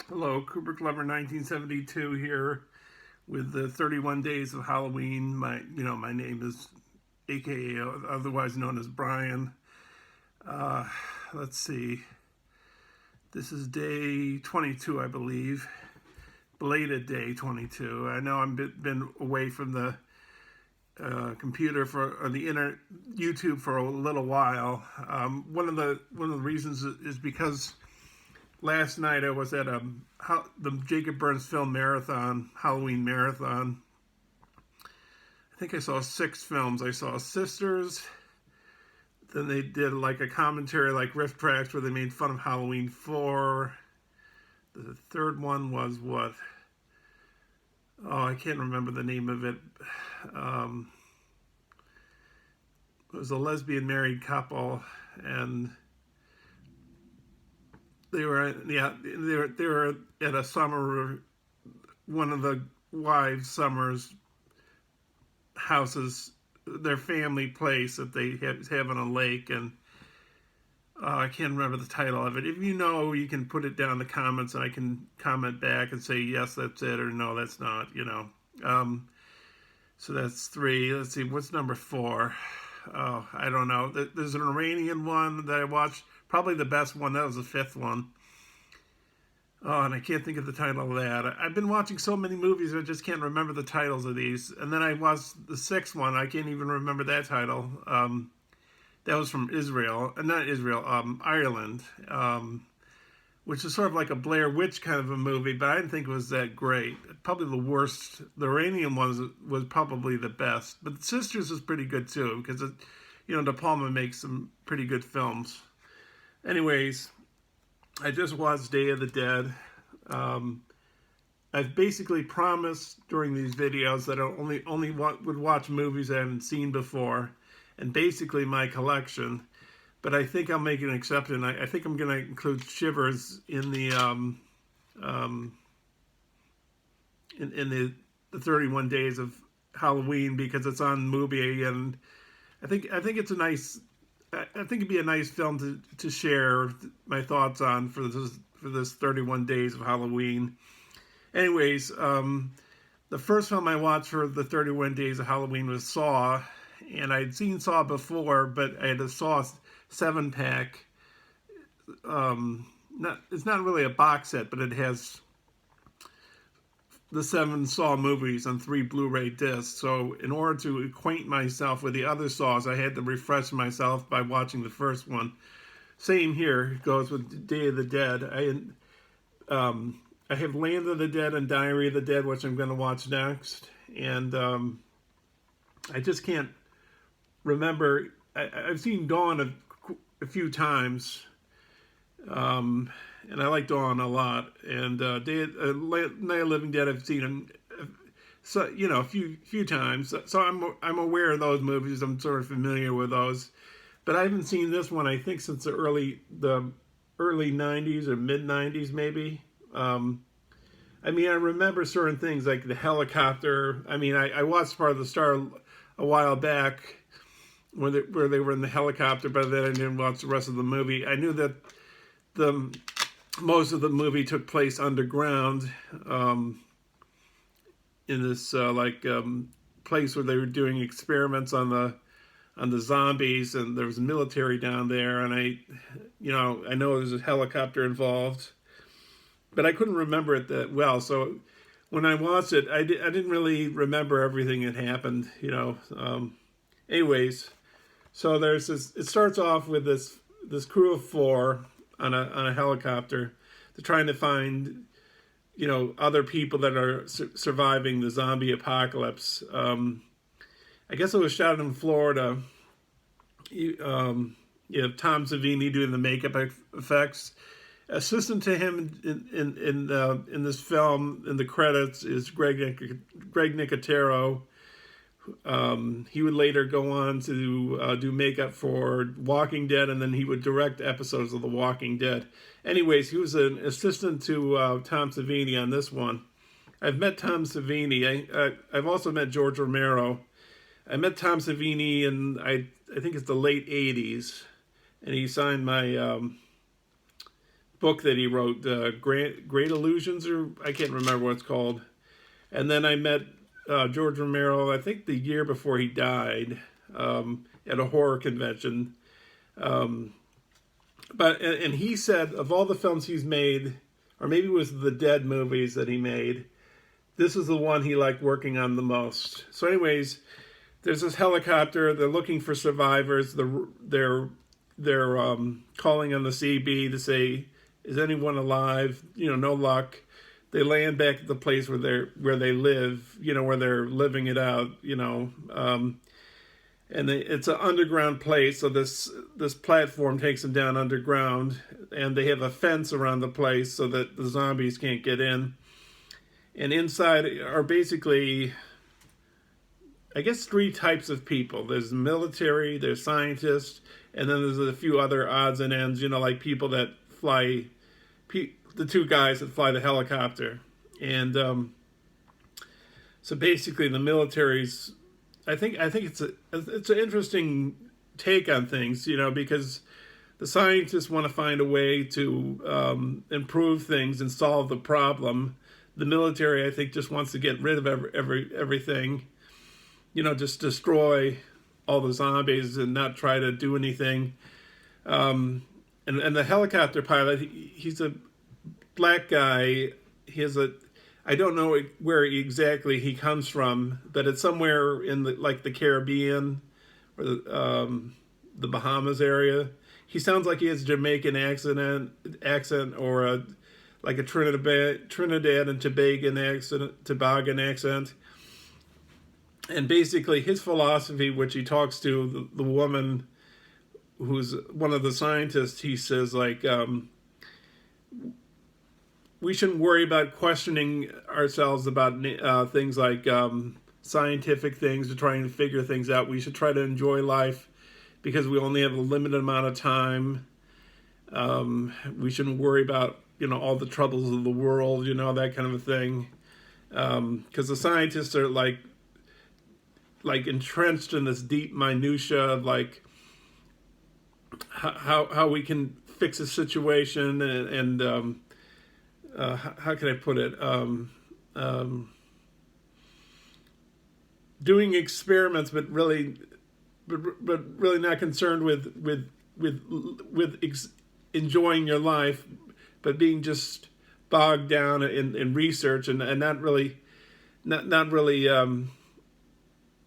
Hello, Kubrick Lover 1972 here with the 31 Days of Halloween. My name is AKA, otherwise known as Brian. Uh, let's see. This is day 22, I believe. Belated day 22. I know I've been away from the computer or the internet, YouTube for a little while. One of the reasons is because last night I was at the Jacob Burns Film Marathon, Halloween Marathon. I think I saw 6 films. I saw Sisters. Then they did like a commentary, like riff tracks, where they made fun of Halloween 4. The third one was what? Oh, I can't remember the name of it. It was a lesbian married couple, and they were at a summer, one of the wives' summers houses, their family place that they have on a lake, and I can't remember the title of it. If you know, you can put it down in the comments, and I can comment back and say yes, that's it, or no, that's not. So that's 3. Let's see, what's number 4? Oh, I don't know. There's an Iranian one that I watched, probably the best one. That was the 5th one. Oh, and I can't think of the title of that. I've been watching so many movies, I just can't remember the titles of these. And then I watched the 6th one. I can't even remember that title. That was from Israel, not Israel, Ireland, which is sort of like a Blair Witch kind of a movie, but I didn't think it was that great. Probably the worst. The Iranian one was probably the best, but Sisters is pretty good too, because De Palma makes some pretty good films. Anyways, I just watched Day of the Dead. I've basically promised during these videos that I only would watch movies I haven't seen before, and basically my collection. But I think I'll make an exception. I think I'm going to include Shivers in the the 31 Days of Halloween, because it's on Mubi, and I think it's a nice. I think it'd be a nice film to share my thoughts on for this 31 Days of Halloween. Anyways, the first film I watched for the 31 Days of Halloween was Saw, and I'd seen Saw before, but I had a Saw 7-pack. It's not really a box set, but it has the 7 Saw movies on 3 Blu-ray discs. So in order to acquaint myself with the other Saws, I had to refresh myself by watching the first one. Same here. It goes with Day of the Dead. I have Land of the Dead and Diary of the Dead, which I'm going to watch next. And I just can't remember. I've seen Dawn a few times. And I like Dawn a lot. And Night of the Living Dead, I've seen a few times. So I'm aware of those movies. I'm sort of familiar with those, but I haven't seen this one, I think, since the early '90s or mid '90s, maybe. I remember certain things like the helicopter. I watched part of the Star a while back where they were in the helicopter, but then I didn't watch the rest of the movie. I knew that most of the movie took place underground, in this place where they were doing experiments on the zombies, and there was military down there, and I know there was a helicopter involved, but I couldn't remember it that well. So when I watched it, I didn't really remember everything that happened. Anyways, so there's this. It starts off with this crew of 4 on a helicopter. They're trying to find other people that are surviving the zombie apocalypse. I guess it was shot in Florida. You have Tom Savini doing the makeup effects. Assistant to him in this film in the credits is Greg Nicotero. He would later go on to do makeup for Walking Dead, and then he would direct episodes of The Walking Dead. Anyways, he was an assistant to Tom Savini on this one. I've met Tom Savini. I've also met George Romero. I met Tom Savini in, I think it's the late 80s, and he signed my book that he wrote, Great Illusions, or I can't remember what it's called. And then I met George Romero, I think the year before he died, at a horror convention. And he said of all the films he's made, or maybe it was the Dead movies that he made, this is the one he liked working on the most. So anyways, there's this helicopter. They're looking for survivors. They're calling on the CB to say, is anyone alive? No luck. They land back at the place where they live, where they're living it out, and it's an underground place. So this platform takes them down underground, and they have a fence around the place so that the zombies can't get in. And inside are basically, I guess, 3 types of people. There's military, there's scientists, and then there's a few other odds and ends, like people that fly, the 2 guys that fly the helicopter. And so basically the military's, I think it's an interesting take on things, because the scientists want to find a way to improve things and solve the problem. The military, I think, just wants to get rid of everything, just destroy all the zombies and not try to do anything. And the helicopter pilot, he's a black guy. I don't know where exactly he comes from, but it's somewhere in the Caribbean or the Bahamas area. He sounds like he has a Jamaican accent or like a Trinidad and Tobago accent. And basically his philosophy, which he talks to the woman who's one of the scientists, he says, like, we shouldn't worry about questioning ourselves about things like scientific things, or trying to figure things out. We should try to enjoy life because we only have a limited amount of time. We shouldn't worry about all the troubles of the world, that kind of a thing. Because the scientists are like entrenched in this deep minutia of like how we can fix a situation and how can I put it? Doing experiments, but really not concerned with enjoying your life, but being just bogged down in research and not really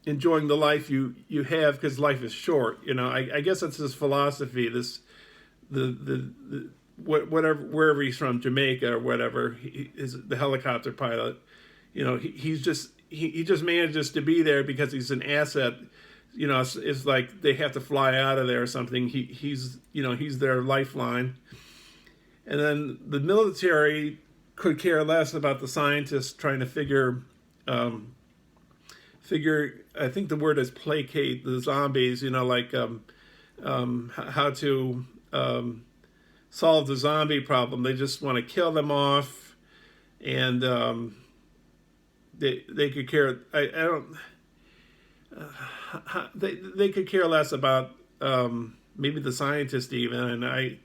enjoying the life you have, because life is short. I guess that's his philosophy. Wherever he's from, Jamaica or whatever, he is the helicopter pilot. He just manages to be there because he's an asset. It's like they have to fly out of there or something. He's their lifeline. And then the military could care less about the scientists trying to figure. I think the word is placate the zombies. How to solve the zombie problem. They just want to kill them off, and they could care. I don't. They could care less about maybe the scientist even, and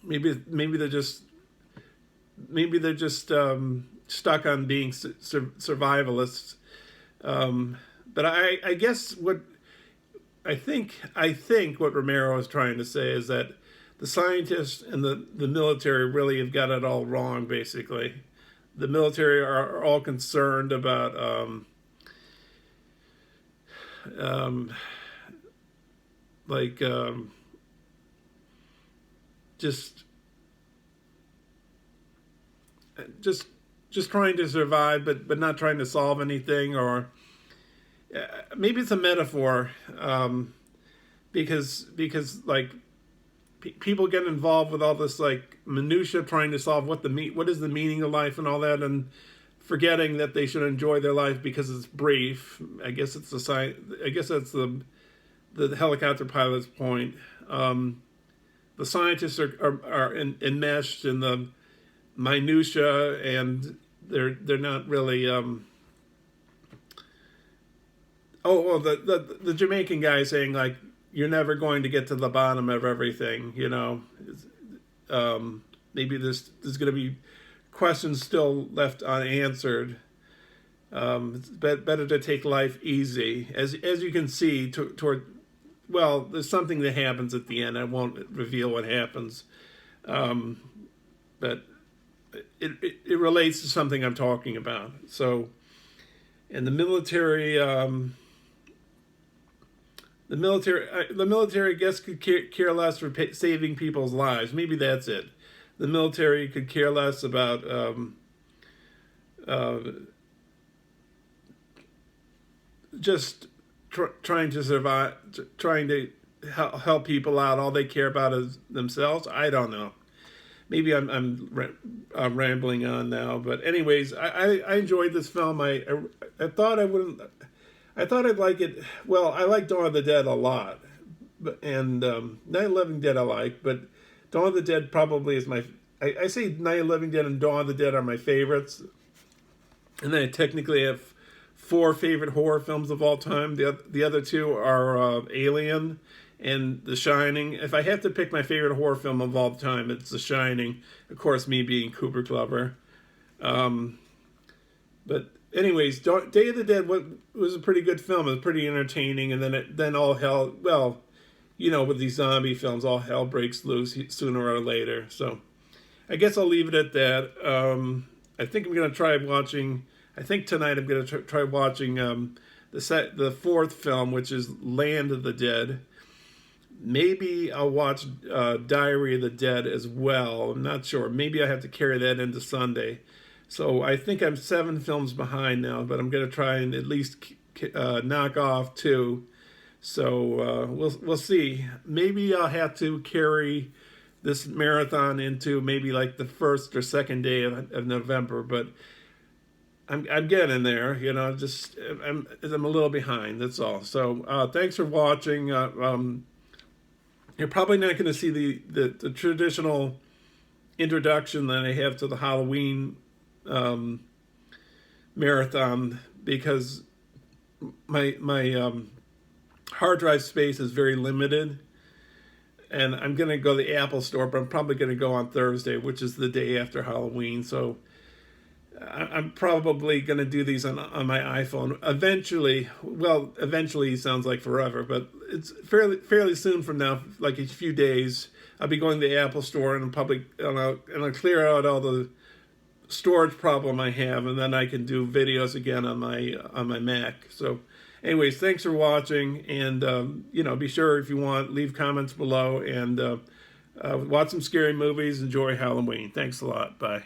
maybe they're just stuck on being survivalists. But I guess what I think what Romero is trying to say is that the scientists and the military really have got it all wrong. Basically, the military are all concerned about just trying to survive, but not trying to solve anything, or maybe it's a metaphor, because like people get involved with all this like minutia, trying to solve what is the meaning of life and all that, and forgetting that they should enjoy their life because it's brief. I guess it's I guess that's the helicopter pilot's point. The scientists are enmeshed in the minutia, and they're not really. The Jamaican guy saying like, you're never going to get to the bottom of everything. Maybe there's going to be questions still left unanswered. It's better to take life easy. As you can see, well, there's something that happens at the end. I won't reveal what happens, but it relates to something I'm talking about. So, and the military, I guess, could care less for saving people's lives. Maybe that's it. The military could care less about just trying to survive, trying to help people out. All they care about is themselves. I don't know. Maybe I'm rambling on now, but anyways, I enjoyed this film. I thought I wouldn't. I thought I'd like it. Well, I like Dawn of the Dead a lot, and Night of the Living Dead I like, but Dawn of the Dead probably is my. I say Night of the Living Dead and Dawn of the Dead are my favorites, and then I technically have 4 favorite horror films of all time. The other 2 are Alien and The Shining. If I have to pick my favorite horror film of all time, it's The Shining. Of course, me being Cooper Glover. But anyways, Day of the Dead was a pretty good film. It was pretty entertaining, and then all hell, well, with these zombie films, all hell breaks loose sooner or later. So I guess I'll leave it at that. I think I'm going to try watching. I think tonight I'm going to try watching the 4th film, which is Land of the Dead. Maybe I'll watch Diary of the Dead as well. I'm not sure. Maybe I have to carry that into Sunday. So I think I'm 7 films behind now, but I'm going to try and at least knock off 2. So we'll see. Maybe I'll have to carry this marathon into maybe like the 1st or 2nd day of November, but I'm getting there. Just I'm a little behind. That's all. So thanks for watching. You're probably not going to see the traditional introduction that I have to the Halloween marathon, because my hard drive space is very limited, and I'm going to go to the Apple store, but I'm probably going to go on Thursday, which is the day after Halloween. So I'm probably going to do these on my iPhone eventually. Well, eventually sounds like forever, but it's fairly soon from now, like a few days. I'll be going to the Apple store, and I'll clear out all the storage problem I have, and then I can do videos again on my Mac. So anyways, thanks for watching, and be sure, if you want, leave comments below, and watch some scary movies. Enjoy Halloween. Thanks a lot. Bye.